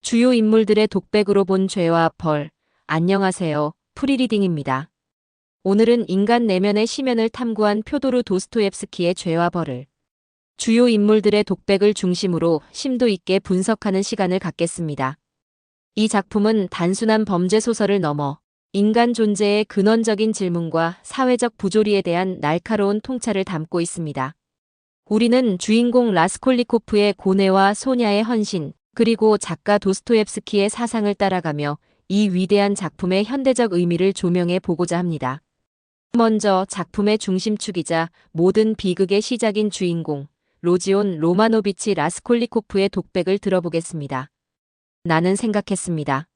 주요 인물들의 독백으로 본 죄와 벌. 안녕하세요. 프리리딩입니다. 오늘은 인간 내면의 심연을 탐구한 표도르 도스토옙스키의 죄와 벌을 주요 인물들의 독백을 중심으로 심도 있게 분석하는 시간을 갖겠습니다. 이 작품은 단순한 범죄 소설을 넘어 인간 존재의 근원적인 질문과 사회적 부조리에 대한 날카로운 통찰을 담고 있습니다. 우리는 주인공 라스콜리코프의 고뇌와 소냐의 헌신, 그리고 작가 도스토옙스키의 사상을 따라가며 이 위대한 작품의 현대적 의미를 조명해 보고자 합니다. 먼저 작품의 중심축이자 모든 비극의 시작인 주인공, 로지온 로마노비치 라스콜리코프의 독백을 들어보겠습니다. 나는 생각했습니다.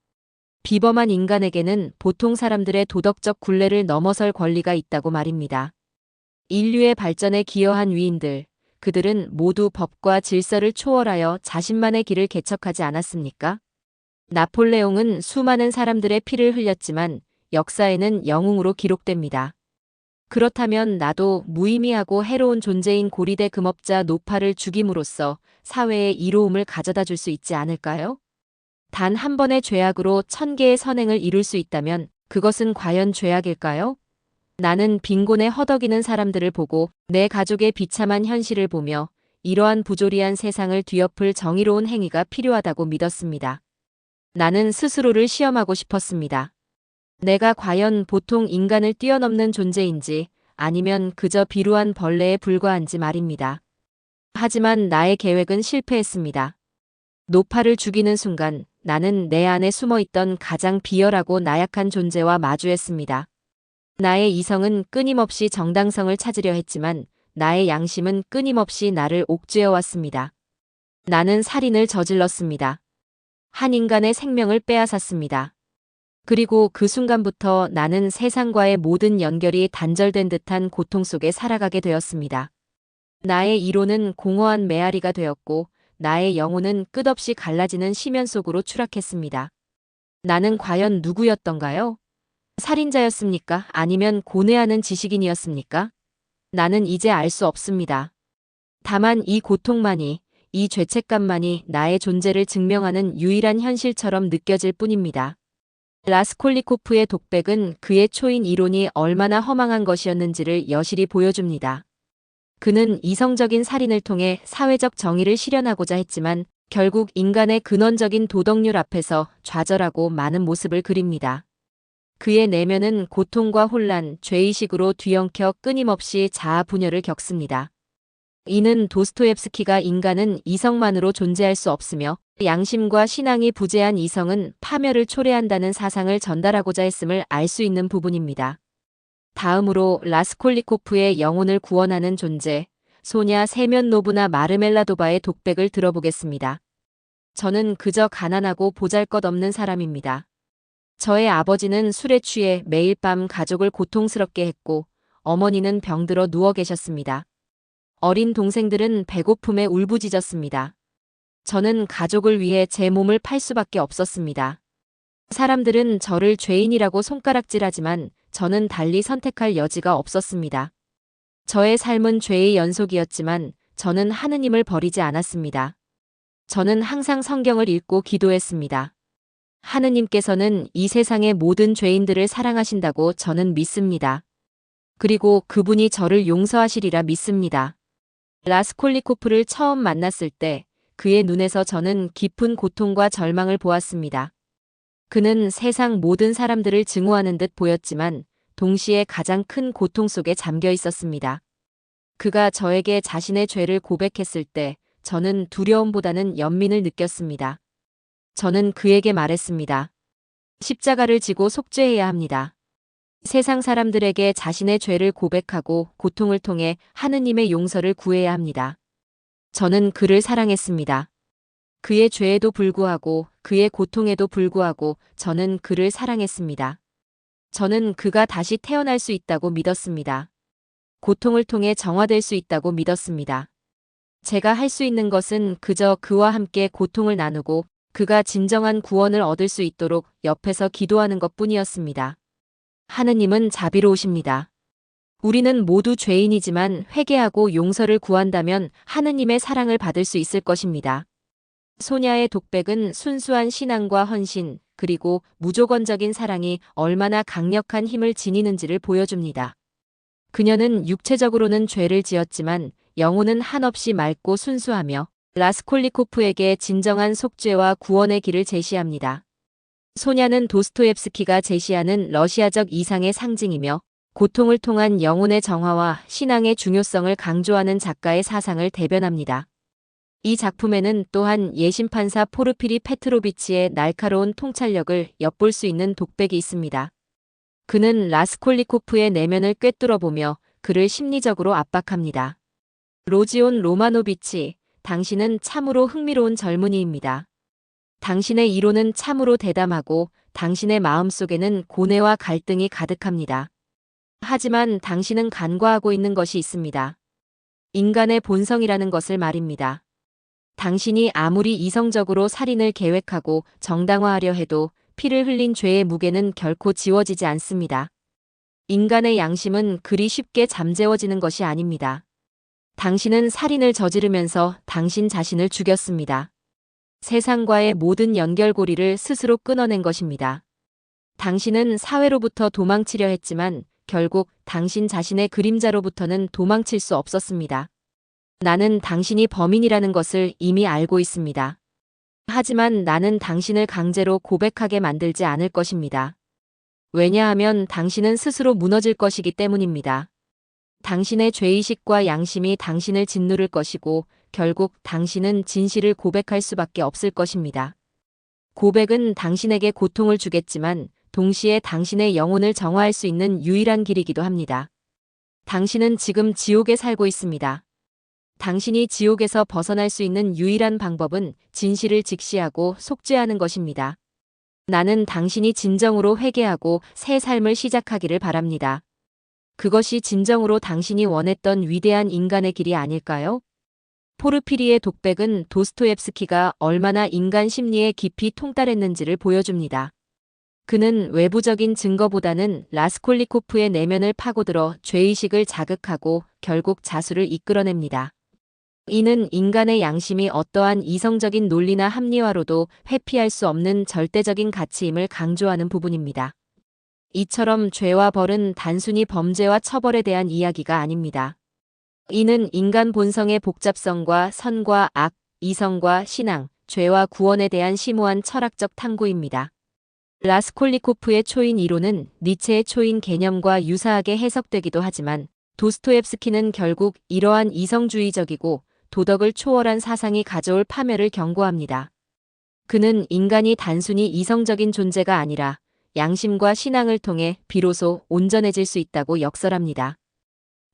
비범한 인간에게는 보통 사람들의 도덕적 굴레를 넘어설 권리가 있다고 말입니다. 인류의 발전에 기여한 위인들, 그들은 모두 법과 질서를 초월하여 자신만의 길을 개척하지 않았습니까? 나폴레옹은 수많은 사람들의 피를 흘렸지만 역사에는 영웅으로 기록됩니다. 그렇다면 나도 무의미하고 해로운 존재인 고리대 금업자 노파를 죽임으로써 사회에 이로움을 가져다 줄 수 있지 않을까요? 단 한 번의 죄악으로 1000개의 선행을 이룰 수 있다면 그것은 과연 죄악일까요? 나는 빈곤에 허덕이는 사람들을 보고 내 가족의 비참한 현실을 보며 이러한 부조리한 세상을 뒤엎을 정의로운 행위가 필요하다고 믿었습니다. 나는 스스로를 시험하고 싶었습니다. 내가 과연 보통 인간을 뛰어넘는 존재인지 아니면 그저 비루한 벌레에 불과한지 말입니다. 하지만 나의 계획은 실패했습니다. 노파를 죽이는 순간 나는 내 안에 숨어있던 가장 비열하고 나약한 존재와 마주했습니다. 나의 이성은 끊임없이 정당성을 찾으려 했지만 나의 양심은 끊임없이 나를 옥죄어 왔습니다. 나는 살인을 저질렀습니다. 한 인간의 생명을 빼앗았습니다. 그리고 그 순간부터 나는 세상과의 모든 연결이 단절된 듯한 고통 속에 살아가게 되었습니다. 나의 이론은 공허한 메아리가 되었고 나의 영혼은 끝없이 갈라지는 심연 속으로 추락했습니다. 나는 과연 누구였던가요? 살인자였습니까? 아니면 고뇌하는 지식인이었습니까? 나는 이제 알 수 없습니다. 다만 이 고통만이, 이 죄책감만이 나의 존재를 증명하는 유일한 현실처럼 느껴질 뿐입니다. 라스콜리코프의 독백은 그의 초인 이론이 얼마나 허망한 것이었는지를 여실히 보여줍니다. 그는 이성적인 살인을 통해 사회적 정의를 실현하고자 했지만 결국 인간의 근원적인 도덕률 앞에서 좌절하고 마는 모습을 그립니다. 그의 내면은 고통과 혼란, 죄의식으로 뒤엉켜 끊임없이 자아 분열을 겪습니다. 이는 도스토옙스키가 인간은 이성만으로 존재할 수 없으며 양심과 신앙이 부재한 이성은 파멸을 초래한다는 사상을 전달하고자 했음을 알 수 있는 부분입니다. 다음으로 라스콜리코프의 영혼을 구원하는 존재, 소냐 세면노브나 마르멜라도바의 독백을 들어보겠습니다. 저는 그저 가난하고 보잘것없는 사람입니다. 저의 아버지는 술에 취해 매일 밤 가족을 고통스럽게 했고 어머니는 병들어 누워 계셨습니다. 어린 동생들은 배고픔에 울부짖었습니다. 저는 가족을 위해 제 몸을 팔 수밖에 없었습니다. 사람들은 저를 죄인이라고 손가락질하지만 저는 달리 선택할 여지가 없었습니다. 저의 삶은 죄의 연속이었지만 저는 하느님을 버리지 않았습니다. 저는 항상 성경을 읽고 기도했습니다. 하느님께서는 이 세상의 모든 죄인들을 사랑하신다고 저는 믿습니다. 그리고 그분이 저를 용서하시리라 믿습니다. 라스콜리코프를 처음 만났을 때 그의 눈에서 저는 깊은 고통과 절망을 보았습니다. 그는 세상 모든 사람들을 증오하는 듯 보였지만 동시에 가장 큰 고통 속에 잠겨 있었습니다. 그가 저에게 자신의 죄를 고백했을 때 저는 두려움보다는 연민을 느꼈습니다. 저는 그에게 말했습니다. 십자가를 지고 속죄해야 합니다. 세상 사람들에게 자신의 죄를 고백하고 고통을 통해 하느님의 용서를 구해야 합니다. 저는 그를 사랑했습니다. 그의 죄에도 불구하고 그의 고통에도 불구하고 저는 그를 사랑했습니다. 저는 그가 다시 태어날 수 있다고 믿었습니다. 고통을 통해 정화될 수 있다고 믿었습니다. 제가 할 수 있는 것은 그저 그와 함께 고통을 나누고 그가 진정한 구원을 얻을 수 있도록 옆에서 기도하는 것뿐이었습니다. 하느님은 자비로우십니다. 우리는 모두 죄인이지만 회개하고 용서를 구한다면 하느님의 사랑을 받을 수 있을 것입니다. 소냐의 독백은 순수한 신앙과 헌신, 그리고 무조건적인 사랑이 얼마나 강력한 힘을 지니는지를 보여줍니다. 그녀는 육체적으로는 죄를 지었지만 영혼은 한없이 맑고 순수하며 라스콜리코프에게 진정한 속죄와 구원의 길을 제시합니다. 소냐는 도스토옙스키가 제시하는 러시아적 이상의 상징이며 고통을 통한 영혼의 정화와 신앙의 중요성을 강조하는 작가의 사상을 대변합니다. 이 작품에는 또한 예심판사 포르피리 페트로비치의 날카로운 통찰력을 엿볼 수 있는 독백이 있습니다. 그는 라스콜리코프의 내면을 꿰뚫어보며 그를 심리적으로 압박합니다. 로지온 로마노비치, 당신은 참으로 흥미로운 젊은이입니다. 당신의 이론은 참으로 대담하고 당신의 마음속에는 고뇌와 갈등이 가득합니다. 하지만 당신은 간과하고 있는 것이 있습니다. 인간의 본성이라는 것을 말입니다. 당신이 아무리 이성적으로 살인을 계획하고 정당화하려 해도 피를 흘린 죄의 무게는 결코 지워지지 않습니다. 인간의 양심은 그리 쉽게 잠재워지는 것이 아닙니다. 당신은 살인을 저지르면서 당신 자신을 죽였습니다. 세상과의 모든 연결고리를 스스로 끊어낸 것입니다. 당신은 사회로부터 도망치려 했지만 결국 당신 자신의 그림자로부터는 도망칠 수 없었습니다. 나는 당신이 범인이라는 것을 이미 알고 있습니다. 하지만 나는 당신을 강제로 고백하게 만들지 않을 것입니다. 왜냐하면 당신은 스스로 무너질 것이기 때문입니다. 당신의 죄의식과 양심이 당신을 짓누를 것이고 결국 당신은 진실을 고백할 수밖에 없을 것입니다. 고백은 당신에게 고통을 주겠지만 동시에 당신의 영혼을 정화할 수 있는 유일한 길이기도 합니다. 당신은 지금 지옥에 살고 있습니다. 당신이 지옥에서 벗어날 수 있는 유일한 방법은 진실을 직시하고 속죄하는 것입니다. 나는 당신이 진정으로 회개하고 새 삶을 시작하기를 바랍니다. 그것이 진정으로 당신이 원했던 위대한 인간의 길이 아닐까요? 포르피리의 독백은 도스토옙스키가 얼마나 인간 심리에 깊이 통달했는지를 보여줍니다. 그는 외부적인 증거보다는 라스콜리코프의 내면을 파고들어 죄의식을 자극하고 결국 자수를 이끌어냅니다. 이는 인간의 양심이 어떠한 이성적인 논리나 합리화로도 회피할 수 없는 절대적인 가치임을 강조하는 부분입니다. 이처럼 죄와 벌은 단순히 범죄와 처벌에 대한 이야기가 아닙니다. 이는 인간 본성의 복잡성과 선과 악, 이성과 신앙, 죄와 구원에 대한 심오한 철학적 탐구입니다. 라스콜리코프의 초인 이론은 니체의 초인 개념과 유사하게 해석되기도 하지만 도스토옙스키는 결국 이러한 이성주의적이고 도덕을 초월한 사상이 가져올 파멸을 경고합니다. 그는 인간이 단순히 이성적인 존재가 아니라 양심과 신앙을 통해 비로소 온전해질 수 있다고 역설합니다.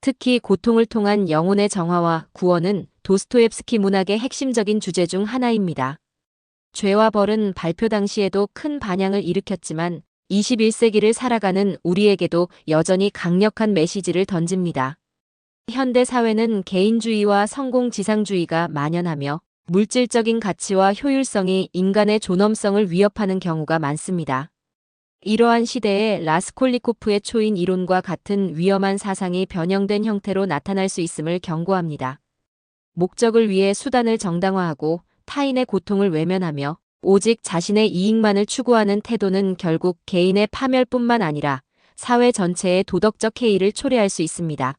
특히 고통을 통한 영혼의 정화와 구원은 도스토옙스키 문학의 핵심적인 주제 중 하나입니다. 죄와 벌은 발표 당시에도 큰 반향을 일으켰지만 21세기를 살아가는 우리에게도 여전히 강력한 메시지를 던집니다. 현대 사회는 개인주의와 성공지상주의가 만연하며 물질적인 가치와 효율성이 인간의 존엄성을 위협하는 경우가 많습니다. 이러한 시대에 라스콜리코프의 초인 이론과 같은 위험한 사상이 변형된 형태로 나타날 수 있음을 경고합니다. 목적을 위해 수단을 정당화하고 타인의 고통을 외면하며 오직 자신의 이익만을 추구하는 태도는 결국 개인의 파멸뿐만 아니라 사회 전체의 도덕적 해이를 초래할 수 있습니다.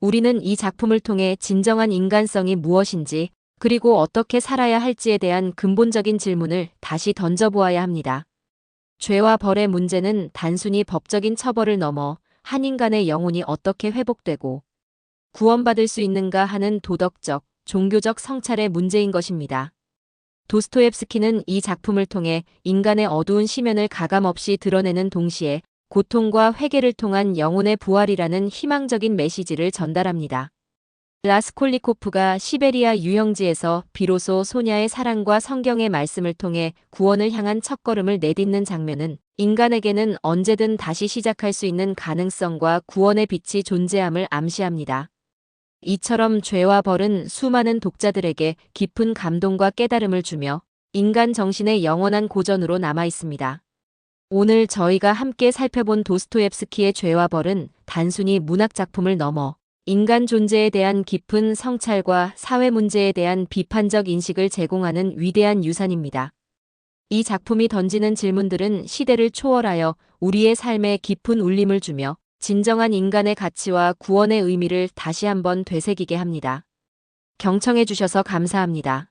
우리는 이 작품을 통해 진정한 인간성이 무엇인지 그리고 어떻게 살아야 할지에 대한 근본적인 질문을 다시 던져보아야 합니다. 죄와 벌의 문제는 단순히 법적인 처벌을 넘어 한 인간의 영혼이 어떻게 회복되고 구원받을 수 있는가 하는 도덕적, 종교적 성찰의 문제인 것입니다. 도스토옙스키는 이 작품을 통해 인간의 어두운 시면을 가감없이 드러내는 동시에 고통과 회개를 통한 영혼의 부활이라는 희망적인 메시지를 전달합니다. 라스콜리코프가 시베리아 유형지에서 비로소 소냐의 사랑과 성경의 말씀을 통해 구원을 향한 첫걸음을 내딛는 장면은 인간에게는 언제든 다시 시작할 수 있는 가능성과 구원의 빛이 존재함을 암시합니다. 이처럼 죄와 벌은 수많은 독자들에게 깊은 감동과 깨달음을 주며 인간 정신의 영원한 고전으로 남아 있습니다. 오늘 저희가 함께 살펴본 도스토옙스키의 죄와 벌은 단순히 문학 작품을 넘어 인간 존재에 대한 깊은 성찰과 사회 문제에 대한 비판적 인식을 제공하는 위대한 유산입니다. 이 작품이 던지는 질문들은 시대를 초월하여 우리의 삶에 깊은 울림을 주며 진정한 인간의 가치와 구원의 의미를 다시 한번 되새기게 합니다. 경청해 주셔서 감사합니다.